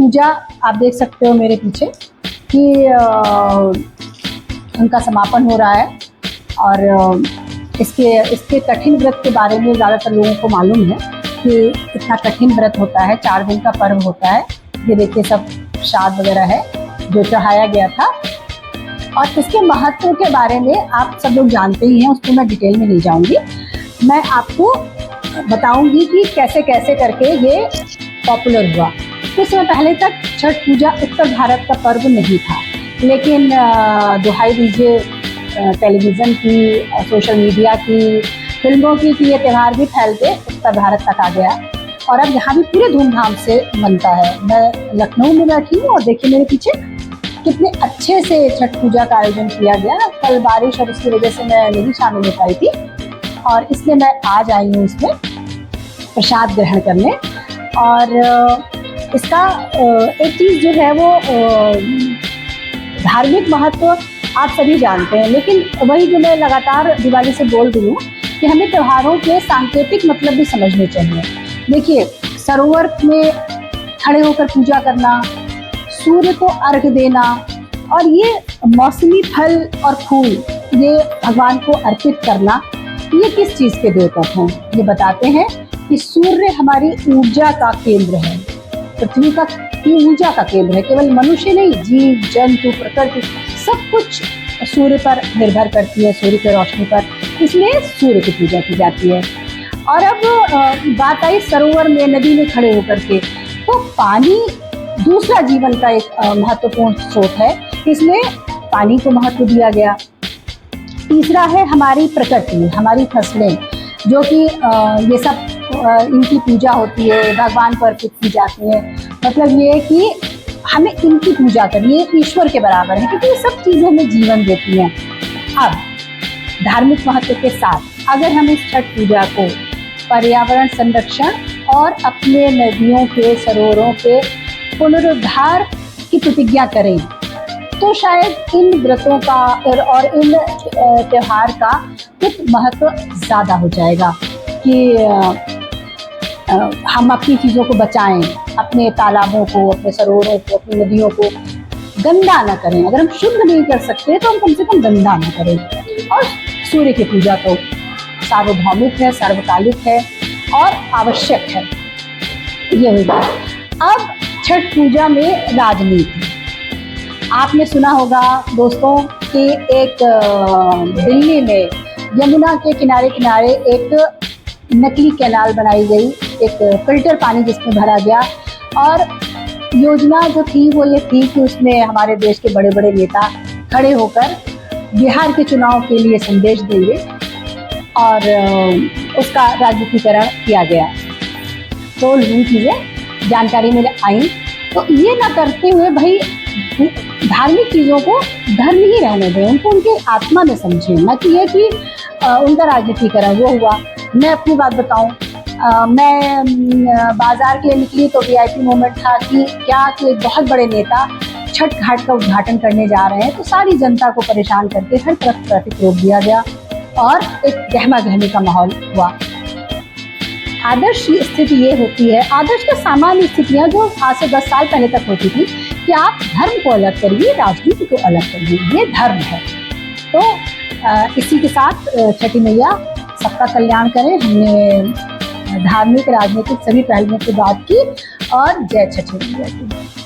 पूजा आप देख सकते हो मेरे पीछे कि उनका समापन हो रहा है और इसके कठिन व्रत के बारे में ज़्यादातर लोगों को मालूम है कि इतना कठिन व्रत होता है, 4 दिन का पर्व होता है। ये देखिए सब प्रसाद वगैरह है जो चढ़ाया गया था और इसके महत्व के बारे में आप सब लोग जानते ही हैं, उसको मैं डिटेल में नहीं जाऊंगी। मैं आपको बताऊंगी कि कैसे कैसे करके ये पॉपुलर हुआ। इसमें पहले तक छठ पूजा उत्तर भारत का पर्व नहीं था, लेकिन दुहाई दीजिए टेलीविज़न की, सोशल मीडिया की, फिल्मों की कि ये त्यौहार भी फैल के उत्तर भारत तक आ गया और अब यहाँ भी पूरे धूमधाम से मनता है। मैं लखनऊ में बैठी हूँ और देखिए मेरे पीछे कितने अच्छे से छठ पूजा का आयोजन किया गया। कल बारिश और उसकी वजह से मैं नहीं शामिल हो पाई थी और इसलिए मैं आज आई हूँ इसमें प्रसाद ग्रहण करने। और इसका एक चीज़ जो है वो धार्मिक महत्व आप सभी जानते हैं, लेकिन वही जो मैं लगातार दिवाली से बोल रही हूँ कि हमें त्योहारों के सांकेतिक मतलब भी समझने चाहिए। देखिए, सरोवर में खड़े होकर पूजा करना, सूर्य को अर्घ देना और ये मौसमी फल और फूल ये भगवान को अर्पित करना, ये किस चीज़ के द्योतक हैं? ये बताते हैं कि सूर्य हमारी ऊर्जा का केंद्र है, पृथ्वी का ऊर्जा का केंद्र है। केवल मनुष्य नहीं, जीव जंतु प्रकृति सब कुछ सूर्य पर निर्भर करती है, सूर्य की रोशनी पर, इसलिए सूर्य की पूजा की जाती है। और अब बात आई सरोवर में, नदी में खड़े होकर के, तो पानी दूसरा जीवन का एक महत्वपूर्ण स्रोत है, इसलिए पानी को महत्व दिया गया। तीसरा है हमारी प्रकृति, हमारी फसलें, जो कि ये सब इनकी पूजा होती है, भगवान को अर्पित की जाती है। मतलब ये कि हमें इनकी पूजा करनी है, ईश्वर के बराबर है, क्योंकि ये सब चीज़ें हमें जीवन देती हैं। अब धार्मिक महत्व के साथ अगर हम इस छठ पूजा को पर्यावरण संरक्षण और अपने नदियों के, सरोवरों के पुनरुद्धार की प्रतिज्ञा करें, तो शायद इन व्रतों का और इन त्योहार का कुछ महत्व ज़्यादा हो जाएगा कि हम अपनी चीज़ों को बचाएं, अपने तालाबों को, अपने सरोवरों को, अपनी नदियों को गंदा न करें। अगर हम शुद्ध नहीं कर सकते तो हम कम से कम गंदा न करें। और सूर्य की पूजा तो सार्वभौमिक है, सार्वकालिक है और आवश्यक है। ये हुई बात। अब छठ पूजा में राजनीति, आपने सुना होगा दोस्तों कि एक दिल्ली में यमुना के किनारे किनारे एक नकली कैनाल बनाई गई, एक फिल्टर पानी जिसमें भरा गया। और योजना जो थी वो ये थी कि उसमें हमारे देश के बड़े बड़े नेता खड़े होकर बिहार के चुनाव के लिए संदेश देंगे और उसका राजनीतिकरण किया गया। तो ये चीज़ें जानकारी में आई। तो ये ना करते हुए भाई धार्मिक चीज़ों को धर्म ही रहने दें, उनको उनके आत्मा में समझें, न कि ये कि उनका राजनीतिकरण वो हुआ। मैं अपनी बात बताऊं, मैं बाज़ार के लिए निकली तो वीआईपी मोमेंट था कि क्या कि एक बहुत बड़े नेता छठ घाट का उद्घाटन करने जा रहे हैं, तो सारी जनता को परेशान करके हर तरफ ट्रैफिक रोक दिया गया और एक गहमा गहमी का माहौल हुआ। आदर्श स्थिति ये होती है, आदर्श का सामान्य स्थितियाँ जो आज से 10 साल पहले तक होती थी कि आप धर्म को अलग करिए, राजनीति को अलग करिए, ये धर्म है। तो इसी के साथ छठी मैया सबका कल्याण करें। हमने धार्मिक, राजनीतिक सभी पहलुओं की बात की और जय छठी मैया की।